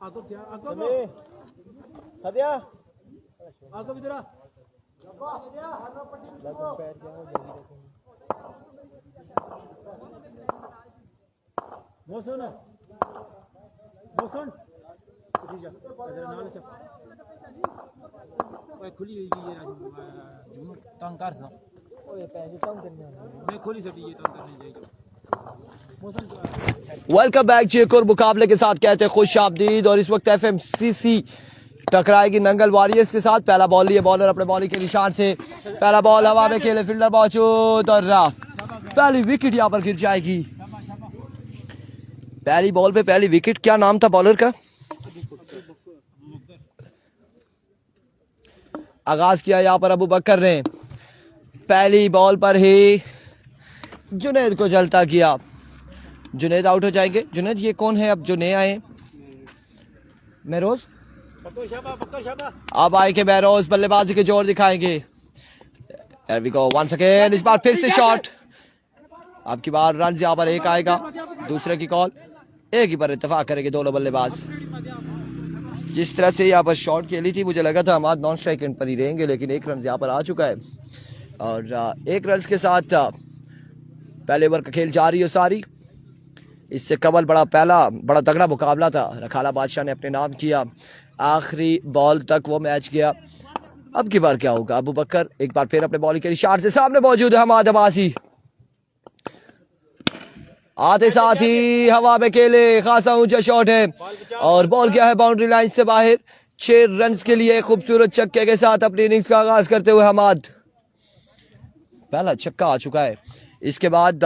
सदिया खुली तंग कर मैं खोली सटी ये तंग करनी चाहिए। वेलकम बैक जी, एक और मुकाबले के साथ कहते हैं खुश आमदीद। और इस वक्त एफएमसीसी टकराएगी नंगल वॉरियर्स के साथ। पहला बॉल लिए बॉलर अपने बॉलिंग के निशान से, पहला बॉल हवा में खेले, फील्डर मौजूद और पहली विकेट यहां पर गिर जाएगी। पहली बॉल पे पहली विकेट। क्या नाम था बॉलर का? आगाज किया यहां पर अबू बकर ने, पहली बॉल पर ही जुनैद को जलता किया। जुनैद आउट हो जाएंगे। जुनैद ये कौन है अब जो नए आए? महरोज अब आएंगे महरोज, बल्लेबाजी के जोर दिखाएंगे। वंस अगेन, इस बार फिर से शॉट। अब की बार रन यहां पर एक आएगा, दूसरे की कॉल, एक ही पर इत्तेफाक करेंगे दोनों बल्लेबाज। जिस तरह से यहाँ पर शॉट खेली थी मुझे लगा था हमारे नॉन स्ट्राइक एंड पर ही रहेंगे, लेकिन एक रन यहाँ पर आ चुका है। और एक रन के साथ पहले ओवर का खेल जारी हो सारी। इससे कबल बड़ा तगड़ा मुकाबला था, रखाला बादशाह ने अपने नाम किया। आखिरी बॉल तक वो मैच गया। अब की बार क्या होगा? अबू बकर एक बार फिर अपने बॉलिंग के इशारे से सामने मौजूद है हमाद अब्बासी। आते साथ ही हवा में खेले, खासा ऊंचा शॉट है और बॉल गया है बाउंड्री लाइन से बाहर। 6 रन के लिए खूबसूरत छक्के के साथ अपनी इनिंग्स का आगाज करते हुए हमाद। पहला छक्का आ चुका है। इसके बाद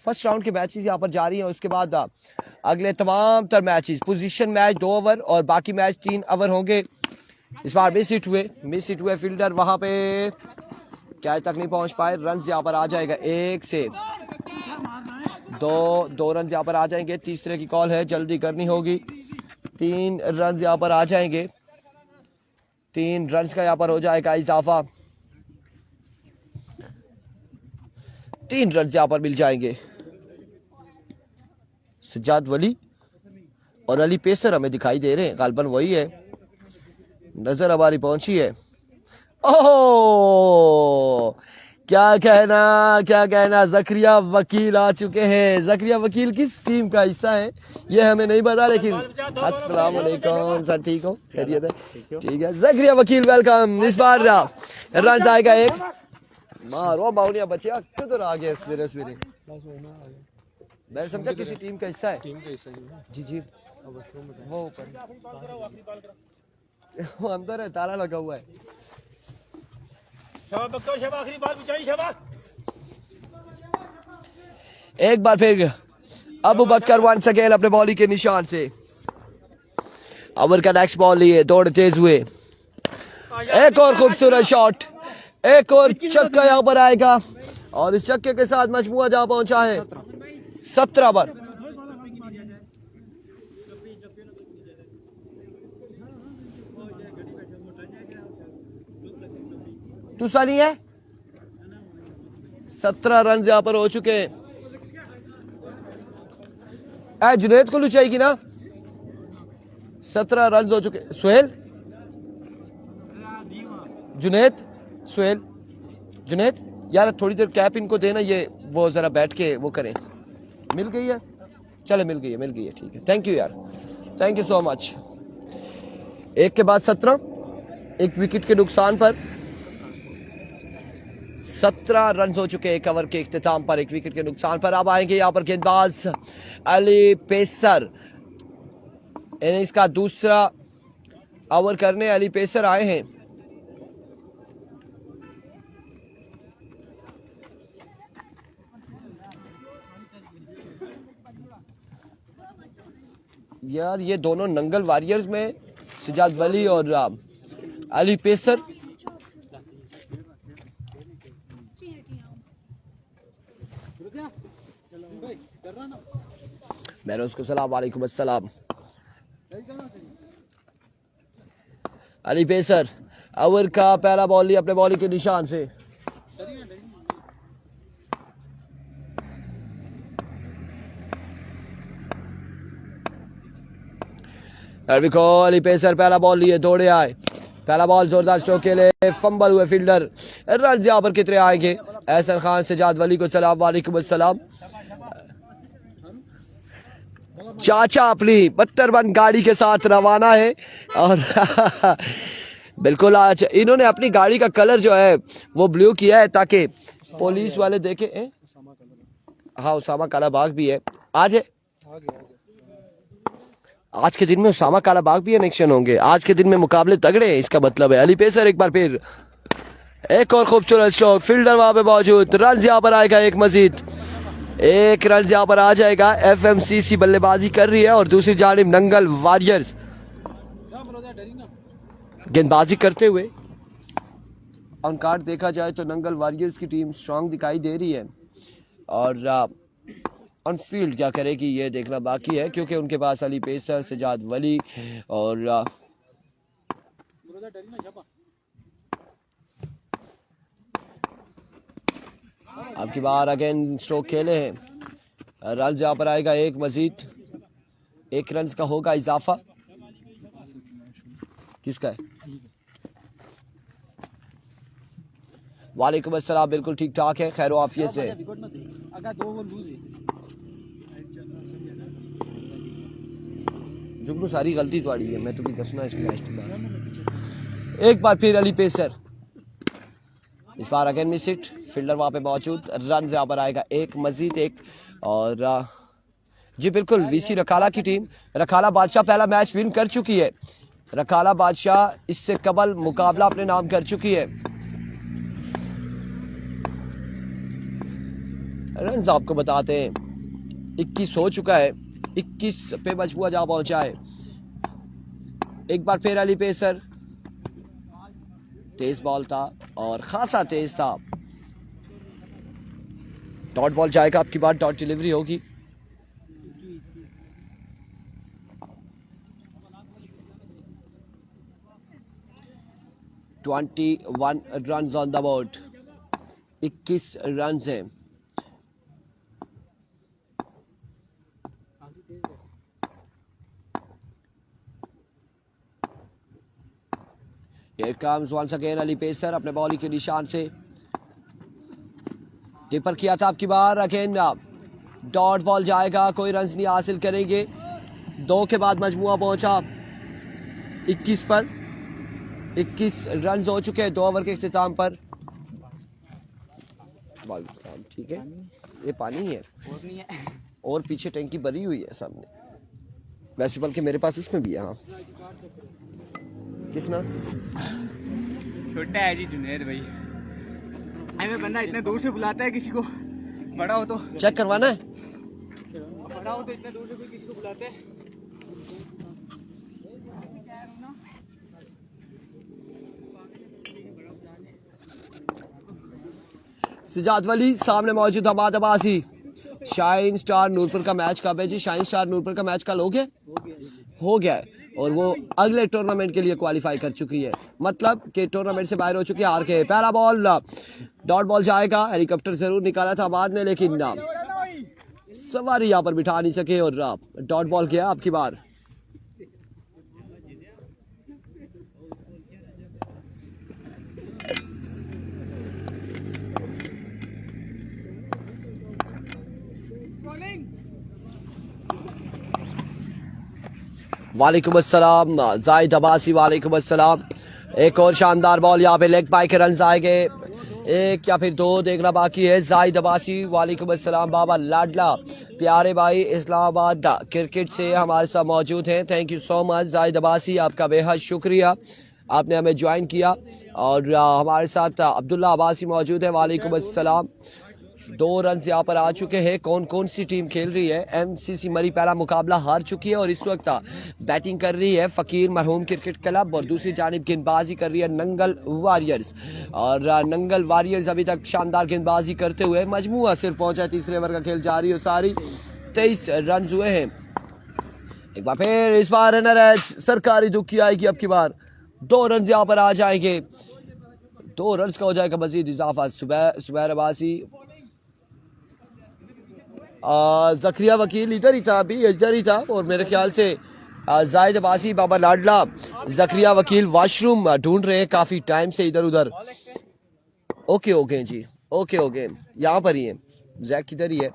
फर्स्ट राउंड के मैचेस यहाँ पर जारी हैं। उसके बाद अगले तमाम तर मैचेस, पोजीशन मैच 2 ओवर और बाकी मैच 3 ओवर होंगे। इस बार मिस हिट हुए फील्डर वहां पे कैच तक नहीं पहुंच पाए। रन यहाँ पर आ जाएगा 1 से 2 रन यहाँ पर आ जाएंगे। तीसरे की कॉल है, जल्दी करनी होगी। 3 रन यहाँ पर आ जाएंगे, 3 रन का यहाँ पर हो जाएगा इजाफा। 3 रन यहाँ पर मिल जाएंगे। सज्जाद वली और अली पेसर हमें दिखाई दे रहे हैं, गालबन वही है, नजर हमारी पहुंची है। ओह क्या कहना, जकरिया वकील आ चुके हैं। जकरिया वकील किस टीम का हिस्सा है ये हमें नहीं पता, लेकिन अस्सलाम वालेकुम सर, ठीक हो? खैरियत है? ठीक है जकरिया वकील, वेलकम। इस बार रन आएगा 1। मारो बाउनिया बचिया किधर आ गए सवेरे। मैं समझा किसी टीम का हिस्सा है। जी वो ऊपर वो अंदर है, ताला लगा हुआ है। आखिरी बात एक बार फिर अबू बकर वंस अगेन अपने बॉलिंग के निशान से। ओवर का नेक्स्ट बॉल लिए, दौड़ तेज हुए, एक और खूबसूरत शॉट, एक और छक्का यहाँ पर आएगा और इस छक्के के साथ मजमुआ जहां पहुंचा है 17 पर। दूसरा नहीं है, 17 रन यहाँ पर हो चुके हैं। जुनैद को लुचाएगी ना, 17 रन हो चुके। सुहेल, जुनैद यार थोड़ी देर कैप इनको देना, ये वो जरा बैठ के वो करें। मिल गई है, चले मिल गई है, ठीक है, थैंक यू यार, थैंक यू सो मच। एक के बाद 17, एक विकेट के नुकसान पर 17 रन हो चुके एक ओवर के इख्तिताम पर, एक विकेट के नुकसान पर। अब आएंगे यहाँ पर गेंदबाज अली पेसर, इनिंग्स का दूसरा ओवर करने अली पेसर आए हैं। यार ये दोनों नंगल वॉरियर्स में सज्जाद वली और अली पेसर। मैंने उसको सलाम वालेकुम अस्सलाम। अली पेसर ओवर का पहला बॉल लिया अपने बॉलिंग के निशान से। अली पेसर पहला बॉल लिए दौड़े आए, पहला बॉल जोरदार स्ट्रोक के लिए फंबल हुए फील्डर। रन यहाँ पर कितने आएंगे? एहसन खान सजाद वली को सलाम वालेकुम अस्सलाम। चाचा अपनी 72 गाड़ी के साथ रवाना है और बिल्कुल आज इन्होंने अपनी गाड़ी का कलर जो है वो ब्लू किया है ताकि पुलिस वाले देखे। हाँ उसामा काला बाग भी है आज, है आज के दिन में उसामा काला बाग भी इलेक्शन होंगे। आज के दिन में मुकाबले तगड़े हैं, इसका मतलब है। अली पेसर एक बार फिर एक और खूबसूरत स्ट्रोक, फील्डर वहां पे मौजूद। रन यहाँ पर आएगा एक मजीद, एक रन यहाँ पर आ जाएगा। एफएमसीसी बल्लेबाजी कर रही है और दूसरी जानिब नंगल वॉरियर्स गेंदबाजी करते हुए। ऑन कार्ड देखा जाए तो नंगल वॉरियर्स की टीम स्ट्रांग दिखाई दे रही है और ऑन फील्ड क्या करेगी ये देखना बाकी है, क्योंकि उनके पास अली पेसर, सजाद वली और आपकी बार अगेन स्ट्रोक खेले हैं। रन जहाँ पर आएगा एक मजीद, एक रन का होगा इजाफा। किसका है? वालेकुम अस्सलाम, बिल्कुल ठीक ठाक है, खैर आफियत से। जुगनू सारी गलती तुम्हारी है, मैं तो दसना इसमें। एक बार फिर अली पेसर, इस बार अगेन मिस हिट, फील्डर वहां पे मौजूद। रन यहाँ पर आएगा एक मजीद, एक और जी बिल्कुल वीसी रखाला की टीम। रखाला बादशाह पहला मैच विन कर चुकी है। रखाला बादशाह इससे कबल मुकाबला अपने नाम कर चुकी है। रन आपको बताते हैं 21 हो चुका है, 21 पे मजबूआ जहां पहुंचा है। एक बार फिर अली पेसर, तेज बॉल था और खासा तेज था। डॉट बॉल जाएगा, आपकी बात डॉट डिलीवरी होगी। (21 run on the board), 21 run है। Here comes once again Ali pacer अपने बॉलिंग के निशान से टिपर किया था, आपकी बार अगेन डॉट बॉल जाएगा, कोई रन नहीं हासिल करेंगे। 2 के बाद मजमुआ पहुंचा 21 पर। 21 रन हो चुके हैं 2 ओवर के इख्तिताम पर। ठीक है, ये पानी है और पीछे टैंकी भरी हुई है सामने, वैसे बल्कि मेरे पास इसमें भी है। हाँ किसना छोटा है जी जुनैद भाई, हमें बंदा इतने दूर से बुलाता है किसी को, बड़ा हो तो चेक करवाना है, बड़ा हो तो इतने दूर से कोई किसी को बुलाते हैं। सजाद वली सामने मौजूद हमाद अब्बासी। शाइन स्टार नूरपुर का मैच कब है जी? शाइन स्टार नूरपुर का मैच कल हो गया है और वो अगले टूर्नामेंट के लिए क्वालिफाई कर चुकी है, मतलब कि टूर्नामेंट से बाहर हो चुकी है हार के। पहला बॉल डॉट बॉल जाएगा, हेलीकॉप्टर जरूर निकाला था बाद ने लेकिन सवारी यहाँ पर बिठा नहीं सके और डॉट बॉल किया। आपकी बार वालेकुम अस्सलाम जाहिद अब्बासी, वालेकुम अस्सलाम। एक और शानदार बॉल यहाँ पे लेग बाय के रन आएंगे, 1 या फिर 2 देखना बाकी है। जाहिद अब्बासी वालेकुम अस्सलाम, बाबा लाडला प्यारे भाई इस्लामाबाद क्रिकेट से हमारे साथ मौजूद हैं। Thank you so much Zahid Abbasi, आपका बेहद शुक्रिया, आपने हमें ज्वाइन किया। और हमारे साथ अब्दुल्ला अब्बासी मौजूद है, वालेकुम अस्सलाम। 2 रन यहाँ पर आ चुके हैं। कौन कौन सी टीम खेल रही है? एमसीसी मरी पहला मुकाबला हार चुकी है और इस वक्त बैटिंग कर रही है फकीर मरहूम क्रिकेट क्लब और दूसरी जानिब गेंदबाजी कर रही है नंगल वॉरियर्स। और नंगल वॉरियर्स अभी तक शानदार गेंदबाजी करते हुए मजमुआ सिर्फ पहुंचा, तीसरे ओवर का खेल जारी है, सारी 23 रन हुए हैं। एक बार फिर इस बार रनर एज सरकारी दुख की आएगी, अब की बार 2 रन यहाँ पर आ जाएंगे, 2 रन का हो जाएगा मजीद इजाफा। सुबैर अब्बासी, जकरिया वकील इधर ही था, अभी इधर ही था और मेरे ख्याल से जाहिद अब्बासी, बाबा लाडला, जकरिया वकील वॉशरूम ढूंढ रहे हैं काफी टाइम से इधर उधर। ओके ओके जी, ओके ओके, यहाँ पर ही है जैक, किधर ही है।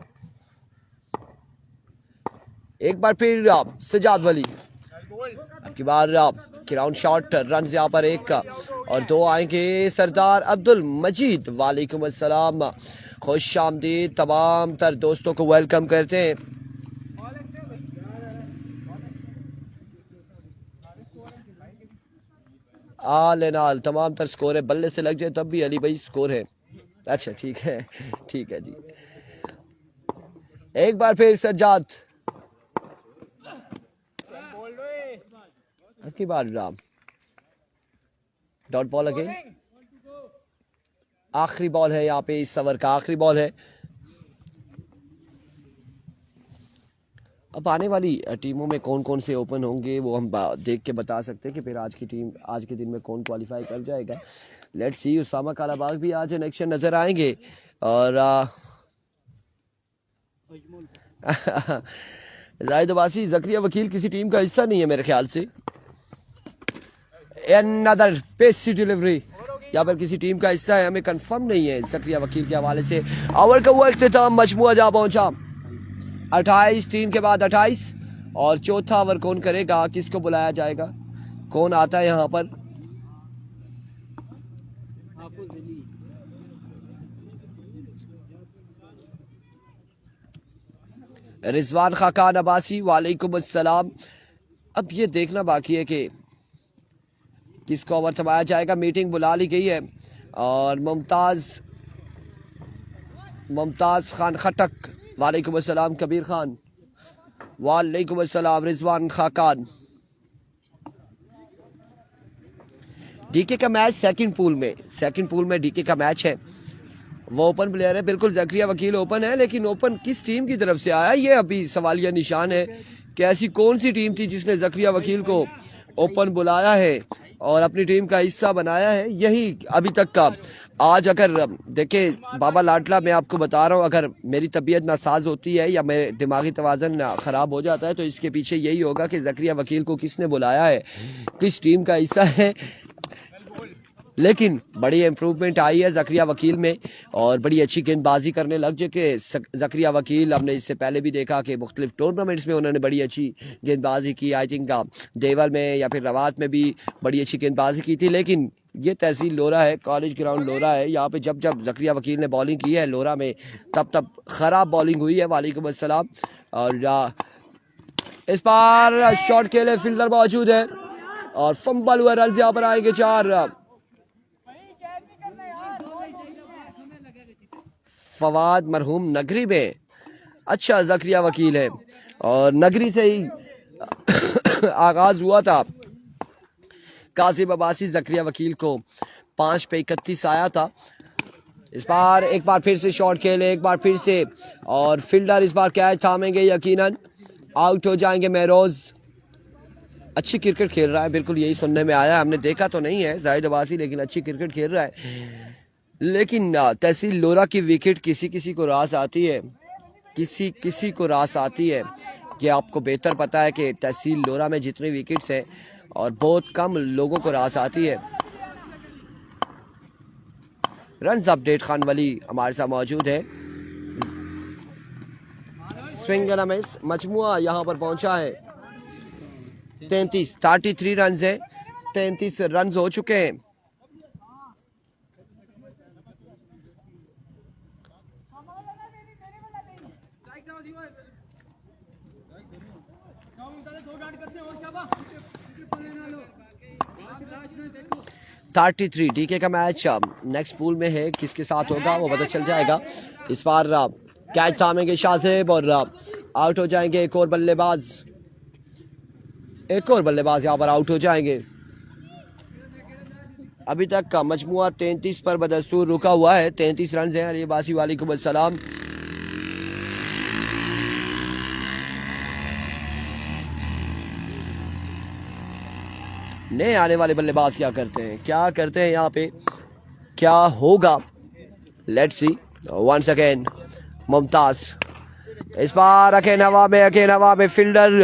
एक बार फिर सजाद वली, अब की बार ग्राउंड शॉट, रन यहाँ पर 1 और 2 आएंगे। सरदार अब्दुल मजीद, वालेकुम अस्सलाम, खुश आमदीद, तमाम तर दोस्तों को वेलकम करते हैं। आल एंड आल तमाम तर स्कोर है, बल्ले से लग जाए तब भी अली भाई स्कोर है। अच्छा ठीक है, ठीक है जी। एक बार फिर सज्जाद, अब की बार राम, डॉट बॉल अगेन, आखिरी बॉल है यहाँ पे, इस ओवर का आखिरी बॉल है। अब आने वाली टीमों में कौन कौन से ओपन होंगे वो हम देख के बता सकते हैं कि फिर आज की टीम, आज के दिन में कौन क्वालिफाई कर जाएगा। लेट्स सी, उसामा कालाबाग भी आज इलेक्शन नजर आएंगे और जाहिद अब्बासी, जकरिया वकील किसी टीम का हिस्सा नहीं है मेरे ख्याल से। अनदर पेसी डिलीवरी, यहाँ पर किसी टीम का हिस्सा है, हमें कंफर्म नहीं है जकरिया वकील के हवाले से। ओवर का वो इख्तिताम, मजमुआ जा पहुंचा 28, 3 के बाद 28 और चौथा ओवर कौन करेगा, किसको बुलाया जाएगा, कौन आता है यहाँ पर। रिजवान खाकान अब्बासी, वालेकुम अस्सलाम। अब ये देखना बाकी है कि किसको ओवर थमाया जाएगा। मीटिंग बुला ली गई है और मुमताज खान खटक, वालेकुम अस्सलाम। कबीर खान, वालेकुम अस्सलाम। रिजवान खाकान, डीके का मैच सेकंड पूल में डीके का मैच है, वो ओपन प्लेयर है। बिल्कुल जकरिया वकील ओपन है, लेकिन ओपन किस टीम की तरफ से आया ये अभी सवालिया निशान है कि ऐसी कौन सी टीम थी जिसने जकरिया वकील को ओपन बुलाया है और अपनी टीम का हिस्सा बनाया है, यही अभी तक का। आज अगर देखे बाबा लाडला, मैं आपको बता रहा हूँ, अगर मेरी तबीयत नासाज होती है या मेरे दिमागी तवाज़न ख़राब हो जाता है तो इसके पीछे यही होगा कि जकरिया वकील को किसने बुलाया है, किस टीम का हिस्सा है। लेकिन बड़ी इम्प्रूवमेंट आई है जकरिया वकील में और बड़ी अच्छी गेंदबाजी करने लग चुके जकरिया वकील। हमने इससे पहले भी देखा कि मुख्तलिफ टूर्नामेंट्स में उन्होंने बड़ी अच्छी गेंदबाजी की। आई थिंक देवल में या फिर रवात में भी बड़ी अच्छी गेंदबाजी की थी। लेकिन ये तहसील लोरा है, कॉलेज ग्राउंड लोरा है, यहाँ पे जब जब जकरिया वकील ने बॉलिंग की है लोरा में तब ख़राब बॉलिंग हुई है। वालेकुम अस्सलाम। और इस बार शॉट के लिए फील्डर मौजूद है और फंबल हुआ, रन यहाँ पर आएंगे 4। फवाद मरहूम नगरी में, अच्छा जकरिया वकील है और नगरी से ही आगाज हुआ था। कासिम अब्बासी जकरिया वकील को 5 पे 31 आया था। इस बार एक बार फिर से शॉट खेले, एक बार फिर से, और फील्डर इस बार कैच थामेंगे, यकीनन आउट हो जाएंगे महरोज। अच्छी क्रिकेट खेल रहा है, बिल्कुल यही सुनने में आया, हमने देखा तो नहीं है जाहिद अब्बासी, लेकिन अच्छी क्रिकेट खेल रहा है। लेकिन तहसील लोरा की विकेट किसी किसी को रास आती है, किसी किसी को रास आती है। कि आपको बेहतर पता है कि तहसील लोरा में जितनी विकेट्स हैं और बहुत कम लोगों को रास आती है। रन्स अपडेट खान वली हमारे साथ मौजूद है। स्विंग एंड मिस, मजमुआ यहाँ पर पहुंचा है 33 रन है, 33 रन हो चुके हैं। डीके का मैच नेक्स्ट पूल में है, किसके साथ होगा वो पता चल जाएगा। इस बार कैच थामेंगे शाहजेब और आउट हो जाएंगे। एक और बल्लेबाज यहाँ पर आउट हो जाएंगे। अभी तक का मजमुआ 33 पर बदस्तूर रुका हुआ है, 33 रन है। अली अब्बासी, वालेकुम अस्सलाम। नए आने वाले बल्लेबाज क्या करते हैं यहाँ पे, क्या होगा, let's see. Once again Mumtaz, इस बार अकेनवा में फील्डर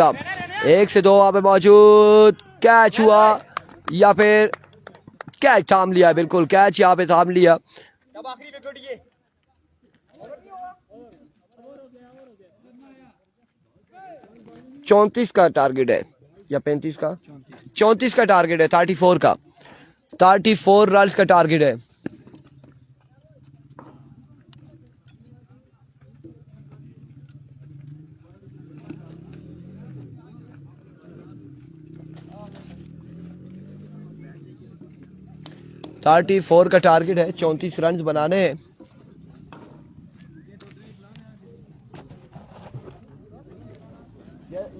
1 से 2 वहां पे मौजूद, कैच हुआ या फिर कैच थाम लिया, बिल्कुल कैच यहाँ पे थाम लिया। 34 का टारगेट है या 35 का, 34 का टारगेट है, 34 का, 34 रन का टारगेट है। थर्टी 34 का टारगेट है, 34 रन बनाने हैं।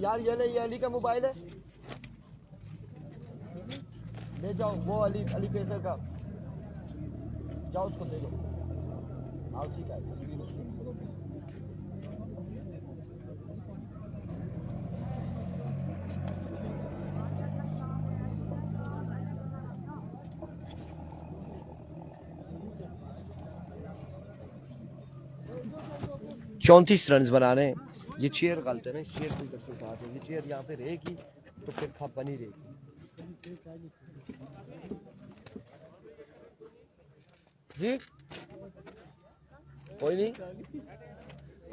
यार ये अली का मोबाइल है, ले जाओ, वो अली पेसर का, जाओ उसको दे दो। आओ ठीक है, चौंतीस रन बनाने हैं। ये चेयर गलत है ना, इस चेयर को इधर से उठा दो, ये चेयर यहाँ पे रहेगी तो फिर खप बनी रहेगी जी, कोई नहीं,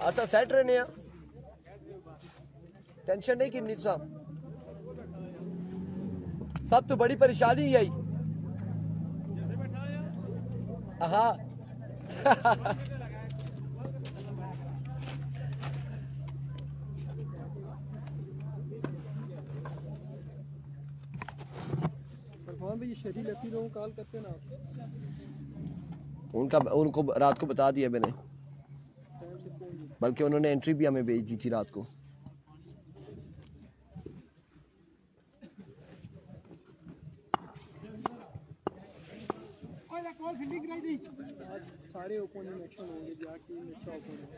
ऐसा सेट रहने या टेंशन नहीं करनी साहब, सब तो बड़ी परेशानी यही। हाँ कॉल करते ना, उनको रात को बता दिया मैंने, बल्कि उन्होंने एंट्री भी हमें भेज दी थी रात को। सारे ओपोनेंट एक्शन होंगे, जाके अच्छा ओपोनेंट।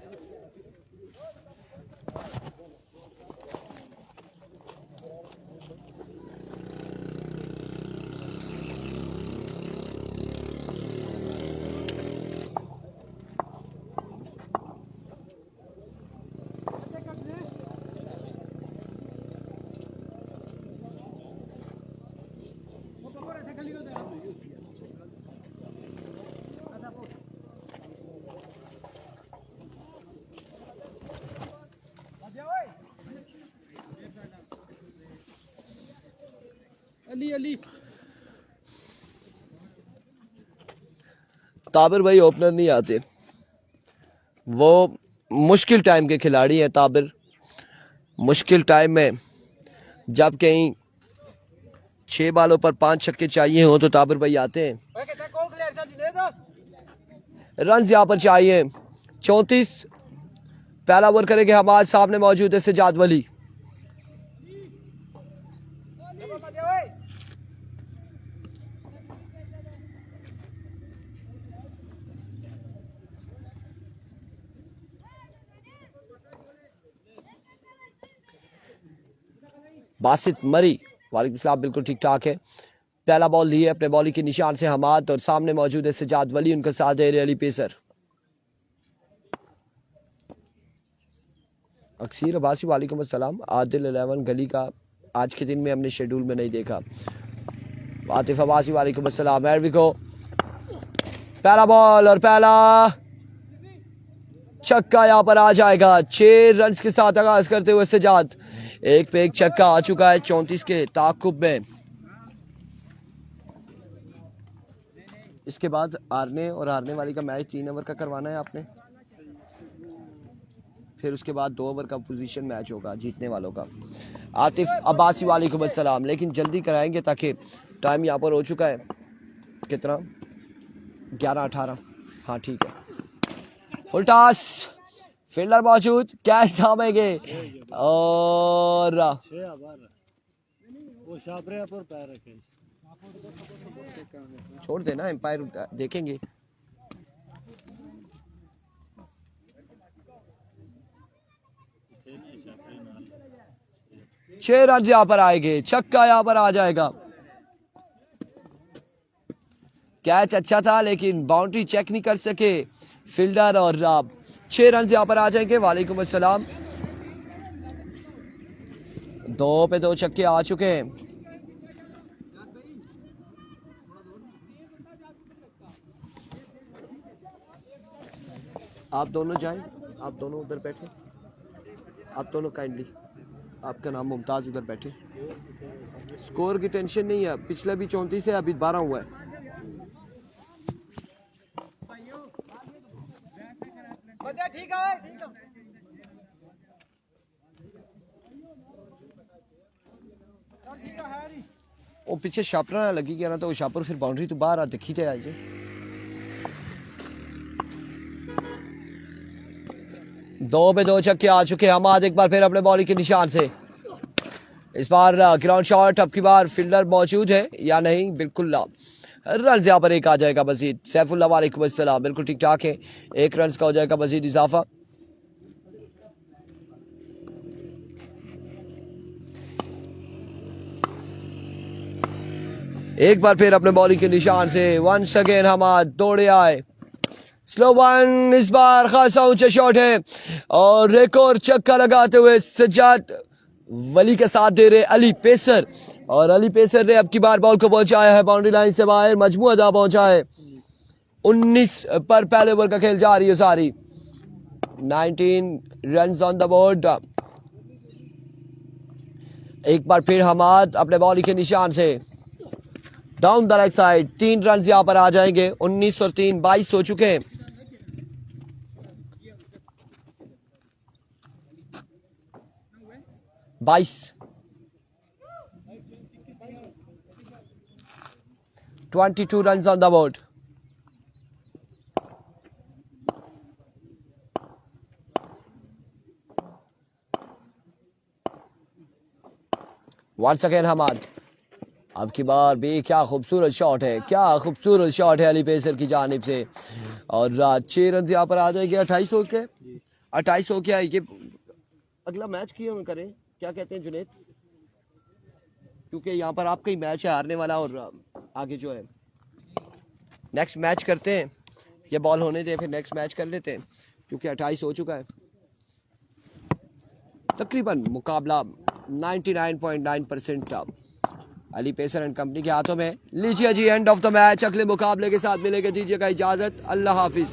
अली ताबिर भाई ओपनर नहीं आते, वो मुश्किल टाइम के खिलाड़ी हैं। ताबिर मुश्किल टाइम में जब कहीं 6 बालों पर 5 छक्के चाहिए हो तो ताबिर भाई आते हैं। रन यहाँ पर चाहिए 34। पहला ओवर करेंगे हमारे सामने मौजूद है सजाद वली। बासित मरी, वालेकुम सलाम, बिल्कुल ठीक ठाक है। पहला बॉल लिए अपने बॉलिंग के निशान से हमाद और सामने मौजूद है सजाद वली, उनका साथ दे रहे अली पेसर। अक्सीर अब्बासी वालेकुम अस्सलाम। आदिल 11 गली का आज के दिन में हमने शेड्यूल में नहीं देखा। आतिफ अब्बासी वालेकुम अस्सलाम। हियर वी गो, पहला बॉल और पहला छक्का यहाँ पर आ जाएगा। 6 रन के साथ आगाज करते हुए सजाद, एक पे एक छक्का आ चुका है 34 के ताकुब में। इसके बाद हारने और हारने वाली का मैच 3 ओवर का करवाना है आपने, फिर उसके बाद 2 ओवर का पोजीशन मैच होगा जीतने वालों का। आतिफ अब्बासी वालेकुम अस्सलाम, लेकिन जल्दी कराएंगे ताकि टाइम यहाँ पर हो चुका है कितना 11:18। हाँ ठीक है, फुल टॉस, फील्डर मौजूद, कैच थामेंगे और छोड़ देना, एम्पायर देखेंगे। छह रन यहाँ पर आएंगे, छक्का यहाँ पर आ जाएगा। कैच अच्छा था लेकिन बाउंड्री चेक नहीं कर सके फील्डर और 6 रन यहाँ पर आ जाएंगे। वालेकुम अस्सलाम। 2 पे 2 छक्के आ चुके हैं। आप दोनों जाएं, आप दोनों उधर बैठे, आप दोनों काइंडली, आपका नाम मुमताज, उधर बैठे। स्कोर की टेंशन नहीं है, पिछले भी 34 है, अभी 12 हुआ है। ठीक है, ठीक है। वो पीछे शापर ना लगी गया ना, तो वो शापर फिर बाउंड्री तो बाहर आते खींचे आए। 2 पे 2 छक्के आ चुके हैं। हमाद एक बार फिर अपने बॉलिंग के निशान से, इस बार ग्राउंड शॉट। अब की बार फील्डर मौजूद है या नहीं? बिल्कुल रन यहाँ पर एक आ जाएगा मजीद। सैफुल्लाह वालेकुम अस्सलाम, बिल्कुल ठीक ठाक है। 1 रन का हो जाएगा मजीद इजाफा। एक बार फिर अपने बॉलिंग के निशान से वंस अगेन हमाद दौड़े आए। स्लो वन, इस बार खासा ऊंचा शॉट है और एक और छक्का लगाते हुए सज्जाद वली का साथ दे रहे अली पेसर, और अली पेसर ने अब की बार बॉल को पहुंचाया है बाउंड्री लाइन से बाहर। मजमू अदा पहुंचा है। 19 पर पहले ओवर का खेल जारी है सारी। 19 रन ऑन द बोर्ड। एक बार फिर हमाद अपने बॉलिंग के निशान से down the leg side. 3 run यहां पर आ जाएंगे। 19 और 3 22 हो चुके हैं। बाईस 22 runs on the board. Once again Hammad. अब की बार भी क्या खूबसूरत शॉट है, क्या खूबसूरत शॉट है अली पेसर की जानिब से, और 6 रन यहाँ पर आ जाएंगे। 28 हो के 28 हो गया। ये अगला मैच क्यों करें, क्या कहते हैं जुनेद? क्योंकि यहाँ पर आपका ही मैच है हारने वाला, और आगे जो है नेक्स्ट मैच करते हैं। ये बॉल होने दे, फिर नेक्स्ट मैच कर लेते हैं, क्योंकि 28 हो चुका है। तकरीबन मुकाबला 99.9% अली पेसर एंड कंपनी के हाथों में। लीजिए जी, एंड ऑफ द मैच। अगले मुकाबले के साथ मिलेगा, दीजिएगा इजाजत। अल्लाह हाफिज।